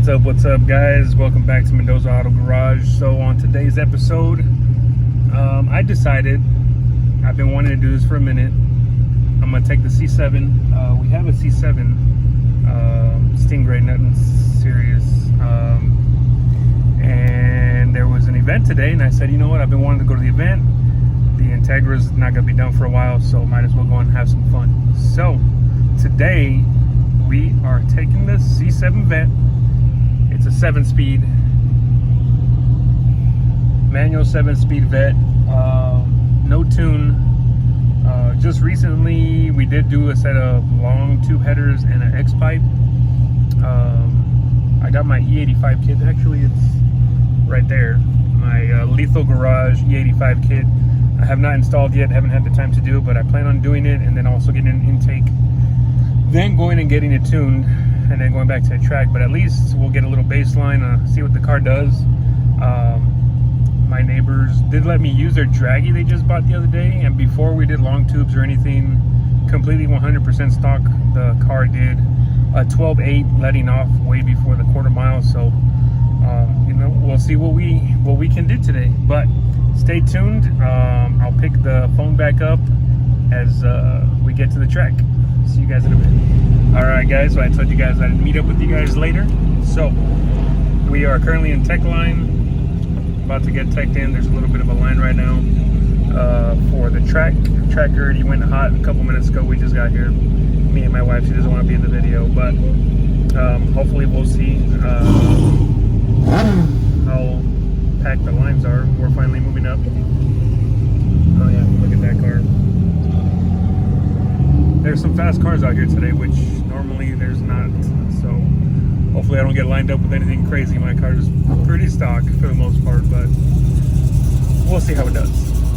What's up, guys? Welcome back to Mendoza Auto Garage. So on today's episode, I decided, I've been wanting to do this for a minute. I'm gonna take the C7. We have a C7 Stingray, nothing serious. And there was an event today, and I said, you know what? I've been wanting to go to the event. The Integra's not gonna be done for a while, so might as well go and have some fun. So today we are taking the C7 Vette. It's a 7-speed manual 7-speed Vette, no tune. Just recently we did do a set of long tube headers and an X pipe. I got my E85 kit. Actually, it's right there, my Lethal Garage E85 kit. I have not installed yet, haven't had the time to do it, but I plan on doing it, and then also getting an intake, then going and getting it tuned, and then going back to the track. But at least we'll get a little baseline, see what the car does. My neighbors did let me use their draggy they just bought the other day, and before we did long tubes or anything, completely 100% stock, the car did a 12.8 letting off way before the quarter mile. So you know, we'll see what we can do today, but stay tuned. I'll pick the phone back up as we get to the track. See you guys in a bit. All right, guys, so I told you guys I'd meet up with you guys later. So we are currently in tech line, about to get teched in. There's a little bit of a line right now for the track. Track already went hot a couple minutes ago. We just got here. Me and my wife, she doesn't want to be in the video, but hopefully we'll see how packed the lines are. We're finally moving up. Oh yeah, look at that car. There's some fast cars out here today, which normally there's not. So hopefully I don't get lined up with anything crazy. My car is pretty stock for the most part, but we'll see how it does.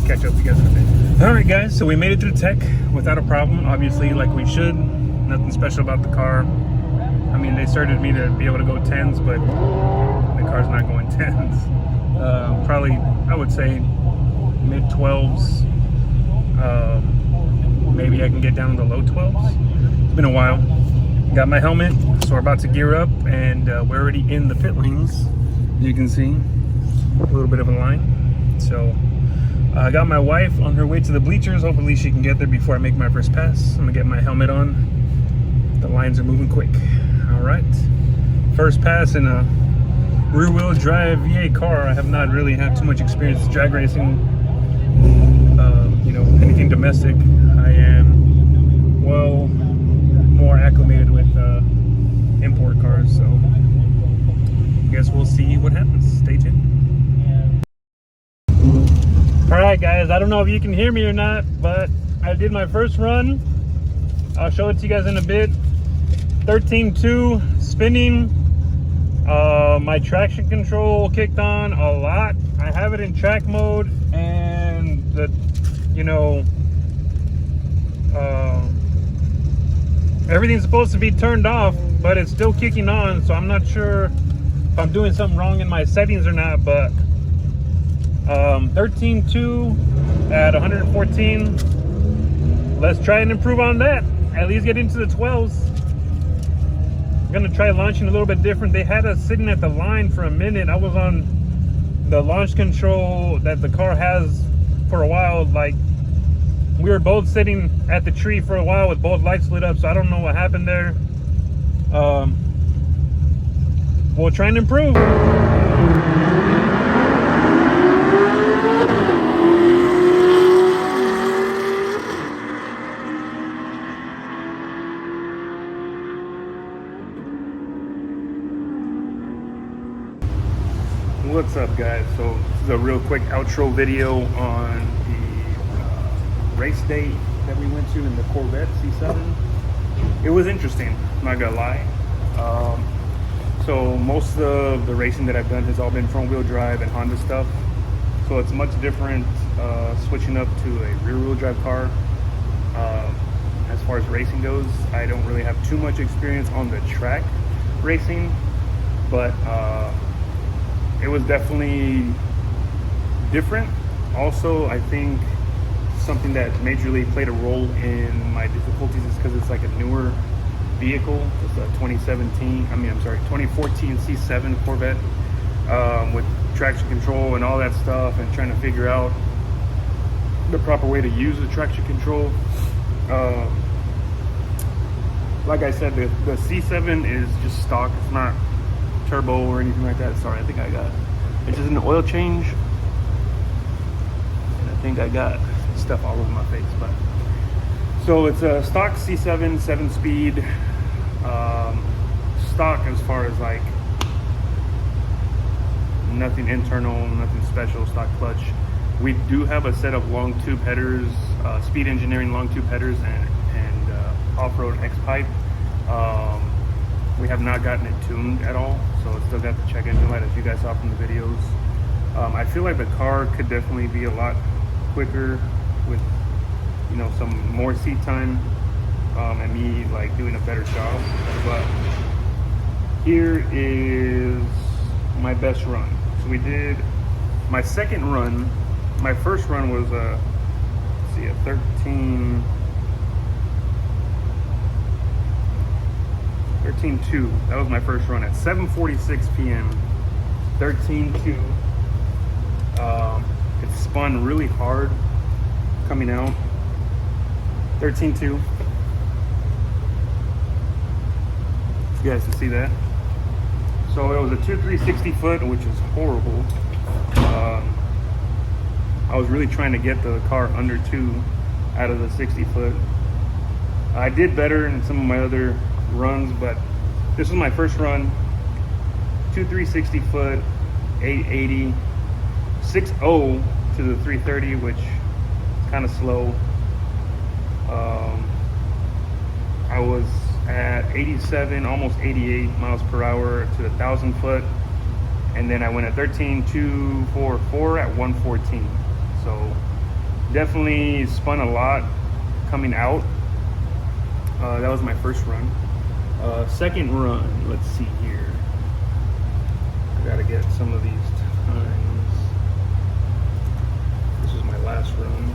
Catch up with you guys in a bit. All right, guys, so we made it through tech without a problem, obviously, like we should. Nothing special about the car. I mean, they started me to be able to go 10s, but the car's not going 10s. Probably, I would say mid 12s. Maybe I can get down to the low 12s. It's been a while. Got my helmet, so we're about to gear up, and we're already in the pit lanes. You can see a little bit of a line. So I got my wife on her way to the bleachers. Hopefully she can get there before I make my first pass. I'm gonna get my helmet on. The lines are moving quick. All right, first pass in a rear-wheel drive VA car. I have not really had too much experience drag racing, you know, anything domestic. I am well more acclimated with import cars, so I guess we'll see what happens. Stay tuned. All right, guys, I don't know if you can hear me or not, but I did my first run. I'll show it to you guys in a bit. 13.2 spinning. My traction control kicked on a lot. I have it in track mode, and the, you know, everything's supposed to be turned off, but it's still kicking on. So I'm not sure if I'm doing something wrong in my settings or not, but 13.2 at 114. Let's try and improve on that. At least get into the 12s. I'm gonna try launching a little bit different. They had us sitting at the line for a minute. I was on the launch control that the car has for a while. Like, we were both sitting at the tree for a while with both lights lit up, so I don't know what happened there. We'll try and improve. What's up, guys? So this is a real quick outro video on the race day that we went to in the Corvette C7. It was interesting, I'm not gonna lie. So most of the racing that I've done has all been front wheel drive and Honda stuff. So it's much different switching up to a rear wheel drive car. As far as racing goes, I don't really have too much experience on the track racing, but it was definitely different. Also, I think something that majorly played a role in my difficulties is because it's like a newer vehicle. It's a 2014 C7 Corvette with traction control and all that stuff, and trying to figure out the proper way to use the traction control. Like I said, the C7 is just stock. It's not turbo or anything like that. Sorry, I think I got it's just an oil change, and I think I got stuff all over my face. But so it's a stock C7 7-speed, stock as far as like nothing internal, nothing special, stock clutch. We do have a set of long tube headers, Speed Engineering long tube headers, and off-road X pipe. We have not gotten it tuned at all, so it's still got the check engine light, as you guys saw from the videos. I feel like the car could definitely be a lot quicker with, you know, some more seat time, and me like doing a better job. But here is my best run. So we did my second run. My first run was a 13.2. That was my first run at 7:46 p.m. 13.2. It spun really hard coming out. 13.2. You guys can see that. So it was a 2.360 foot, which is horrible. I was really trying to get the car under 2 out of the 60 foot. I did better in some of my other runs, but this was my first run. 2.360 foot, 880, 6.0 to the 330, which is kind of slow. I was at 87, almost 88 miles per hour to the 1,000 foot, and then I went at 13.244 at 114. So definitely spun a lot coming out. That was my first run. Second run, let's see here. I gotta get some of these times. This is my last run.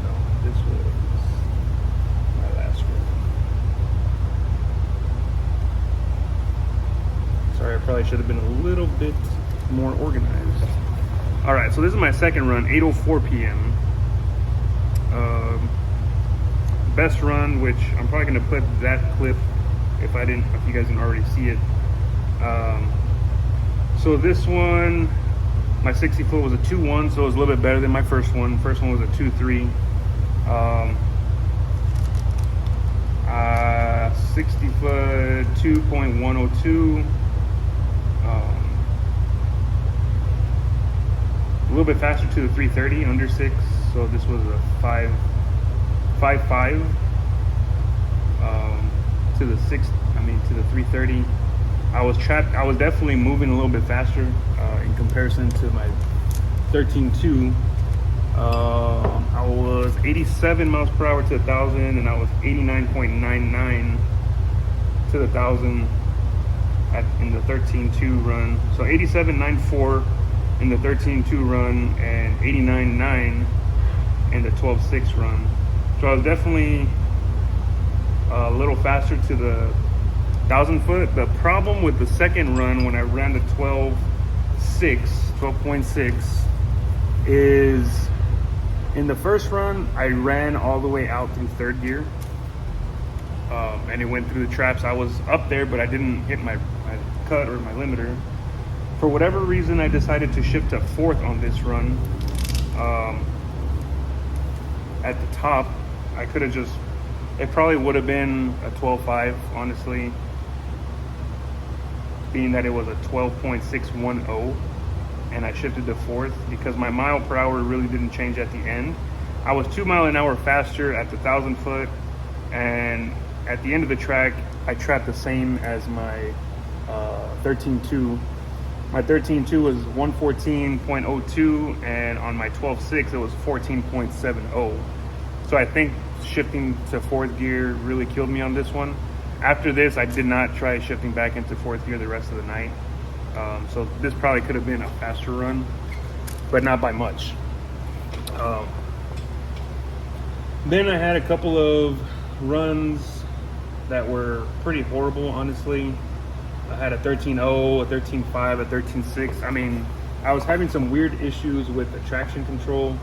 No, this was my last run. Sorry, I probably should have been a little bit more organized. All right, so this is my second run, 8:04 p.m. Best run, which I'm probably gonna put that clip if you guys didn't already see it. So this one, my 60 foot was a 2.1, so it was a little bit better than my first one. First one was a 2.3. 60 foot, 2.102. A little bit faster to the 330, under 6. So this was a 5.5. To the 330. I was definitely moving a little bit faster in comparison to my 13.2. I was 87 miles per hour to 1,000, and I was 89.99 to the 1,000 in the 13.2 run. So 87.94 in the 13.2 run and 89.9 in the 12.6 run. So I was definitely a little faster to the 1,000 foot. The problem with the second run, when I ran the 12.6 is, in the first run I ran all the way out through third gear, and it went through the traps. I was up there, but I didn't hit my cut or my limiter. For whatever reason, I decided to shift to fourth on this run. At the top, I could have just, it probably would have been a 12.5, honestly, being that it was a 12.610, and I shifted to fourth because my mile per hour really didn't change at the end. I was 2 miles an hour faster at the 1,000 foot, and at the end of the track, I trapped the same as my 13.2. My 13.2 was 114.02, and on my 12.6 it was 14.70. So I think shifting to fourth gear really killed me on this one. After this, I did not try shifting back into fourth gear the rest of the night. So this probably could have been a faster run, but not by much. Then I had a couple of runs that were pretty horrible, honestly. I had a 13.0, a 13.5, a 13.6. I mean, I was having some weird issues with the traction control.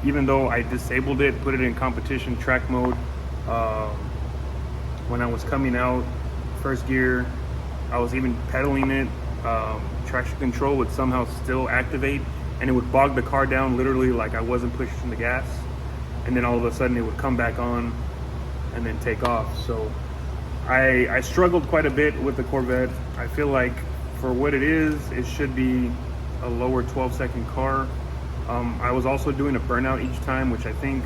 Even though I disabled it, put it in competition track mode, when I was coming out first gear, I was even pedaling it. Traction control would somehow still activate, and it would bog the car down literally like I wasn't pushing the gas, and then all of a sudden it would come back on and then take off. So I struggled quite a bit with the Corvette. I feel like for what it is, it should be a lower 12-second car. I was also doing a burnout each time, which I think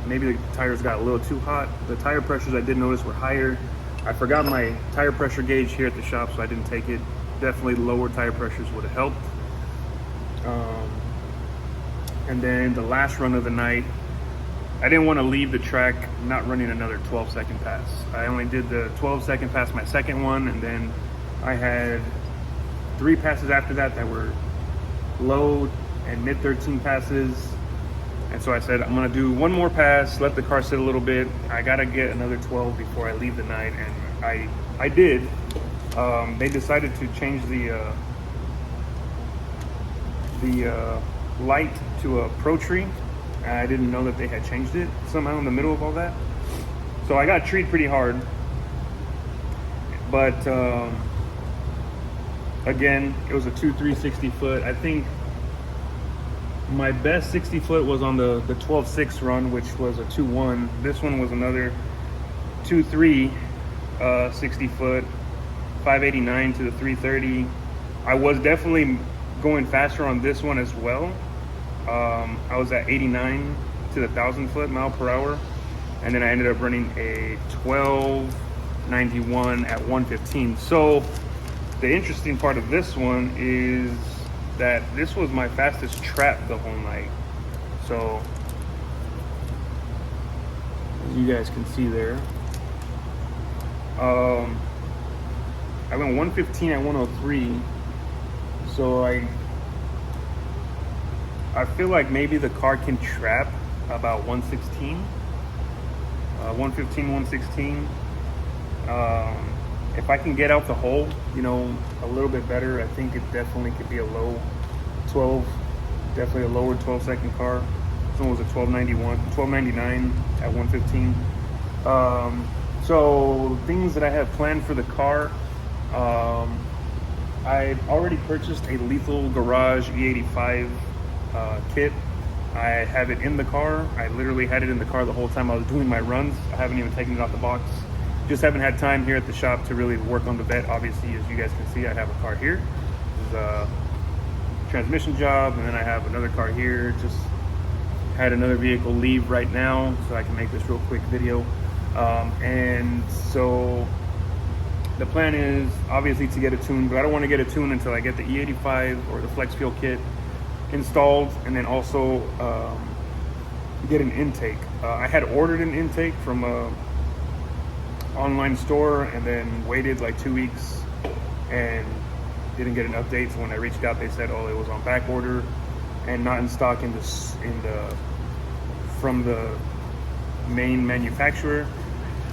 maybe the tires got a little too hot. The tire pressures I did notice were higher. I forgot my tire pressure gauge here at the shop, so I didn't take it. Definitely lower tire pressures would have helped. And then the last run of the night, I didn't want to leave the track not running another 12-second pass. I only did the 12-second pass my second one, and then I had 3 passes after that that were low and mid 13 passes. And so I said, I'm gonna do one more pass, let the car sit a little bit. I gotta get another 12 before I leave the night, and I did. They decided to change the light to a Pro Tree. I didn't know that they had changed it somehow in the middle of all that. So I got treated pretty hard. But again, it was a 2.3 60 foot. I think my best 60 foot was on the 12.6 run, which was a 2.1. This one was another 2.3 60 foot, 589 to the 330. I was definitely going faster on this one as well. I was at 89 to the 1,000 foot mile per hour, and then I ended up running a 1291 at 115. So the interesting part of this one is that this was my fastest trap the whole night. So as you guys can see there, I went 115 at 103. So I feel like maybe the car can trap about 116, 115, 116. If I can get out the hole, you know, a little bit better, I think it definitely could be a low 12, definitely a lower 12-second car. This one was a 1299 at 115. So things that I have planned for the car, I already purchased a Lethal Garage E85 kit. I have it in the car. I literally had it in the car the whole time I was doing my runs. I haven't even taken it out the box. Just haven't had time here at the shop to really work on the Vette. Obviously, as you guys can see, I have a car here. This is a transmission job, and then I have another car here. Just had another vehicle leave right now, so I can make this real quick video. And so the plan is obviously to get a tune, but I don't want to get a tune until I get the E85 or the Flex Fuel kit installed, and then also get an intake. I had ordered an intake from a online store and then waited like 2 weeks and didn't get an update. So when I reached out, they said, oh, it was on back order and not in stock from the main manufacturer.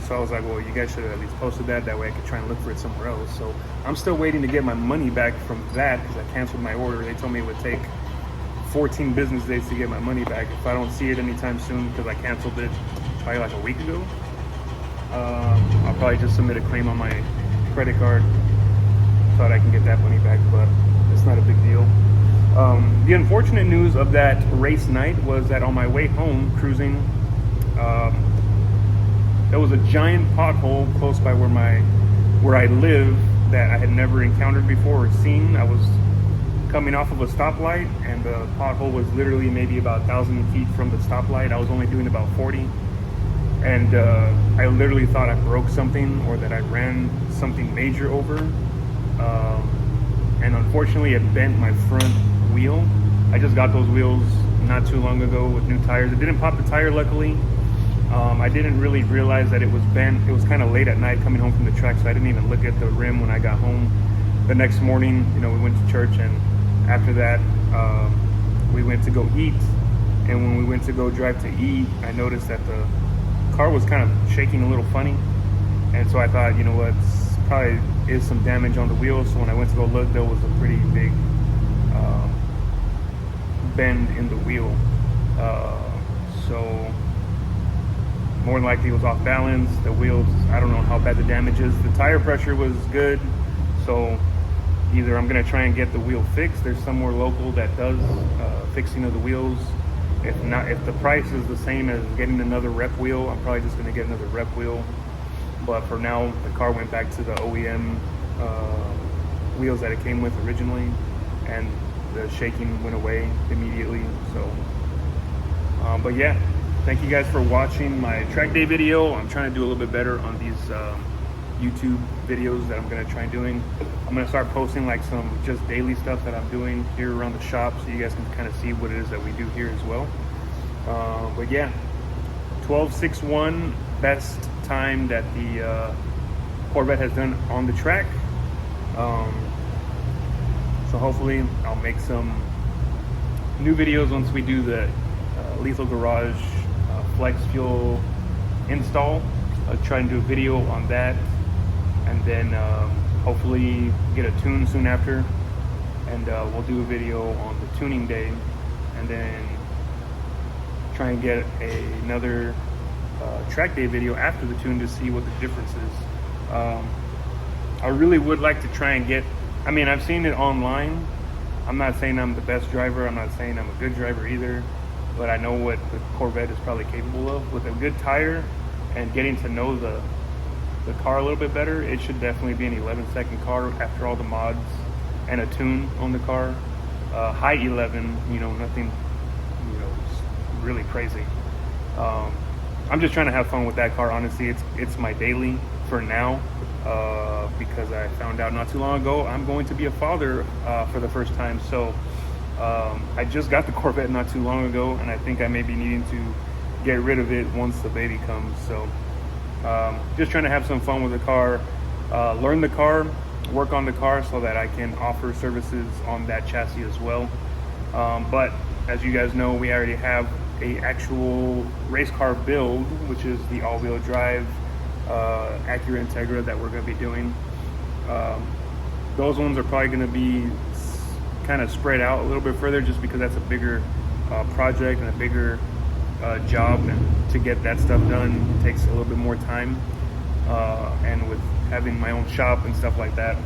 So I was like, well, you guys should have at least posted that way I could try and look for it somewhere else. So I'm still waiting to get my money back from that because I canceled my order. They told me it would take 14 business days to get my money back if I don't see it anytime soon, because I canceled it probably like a week ago. I'll probably just submit a claim on my credit card so that I can get that money back, but it's not a big deal. The unfortunate news of that race night was that on my way home cruising, there was a giant pothole close by where I live that I had never encountered before or seen. I was coming off of a stoplight, and the pothole was literally maybe about 1,000 feet from the stoplight. I was only doing about 40. And I literally thought I broke something or that I ran something major over. And unfortunately, it bent my front wheel. I just got those wheels not too long ago with new tires. It didn't pop the tire, luckily. I didn't really realize that it was bent. It was kind of late at night coming home from the track, so I didn't even look at the rim when I got home. The next morning, you know, we went to church, and after that, we went to go eat. And when we went to go drive to eat, I noticed that the car was kind of shaking a little funny, and so I thought, you know what, probably is some damage on the wheel. So when I went to go look, there was a pretty big bend in the wheel. So more than likely it was off balance. The wheels, I don't know how bad the damage is. The tire pressure was good, so either I'm gonna try and get the wheel fixed. There's somewhere local that does fixing of the wheels. If not, if the price is the same as getting another rep wheel, I'm probably just gonna get another rep wheel. But for now, the car went back to the OEM wheels that it came with originally, and the shaking went away immediately. So, but yeah, thank you guys for watching my track day video. I'm trying to do a little bit better on these YouTube videos that I'm gonna try doing. I'm gonna start posting like some just daily stuff that I'm doing here around the shop, so you guys can kind of see what it is that we do here as well. But yeah, 12.61, best time that the Corvette has done on the track. So hopefully I'll make some new videos once we do the Lethal Garage flex fuel install. I'll try and do a video on that, and then hopefully get a tune soon after, and we'll do a video on the tuning day, and then try and get another track day video after the tune to see what the difference is. I really would like to try and get, I mean, I've seen it online. I'm not saying I'm the best driver, I'm not saying I'm a good driver either, but I know what the Corvette is probably capable of. With a good tire and getting to know the car a little bit better, it should definitely be an 11-second car after all the mods and a tune on the car. High 11, you know, nothing, you know, really crazy. I'm just trying to have fun with that car. Honestly, it's my daily for now, because I found out not too long ago I'm going to be a father for the first time. So I just got the Corvette not too long ago, and I think I may be needing to get rid of it once the baby comes. So just trying to have some fun with the car, learn the car, work on the car so that I can offer services on that chassis as well. But as you guys know, we already have a actual race car build, which is the all-wheel drive Acura Integra that we're going to be doing. Those ones are probably going to be kind of spread out a little bit further, just because that's a bigger project and a bigger job, and to get that stuff done takes a little bit more time, and with having my own shop and stuff like that,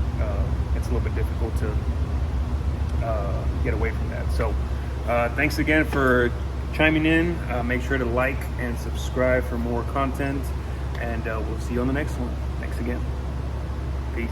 it's a little bit difficult to get away from that. So thanks again for chiming in. Make sure to like and subscribe for more content, and we'll see you on the next one. Thanks again. Peace.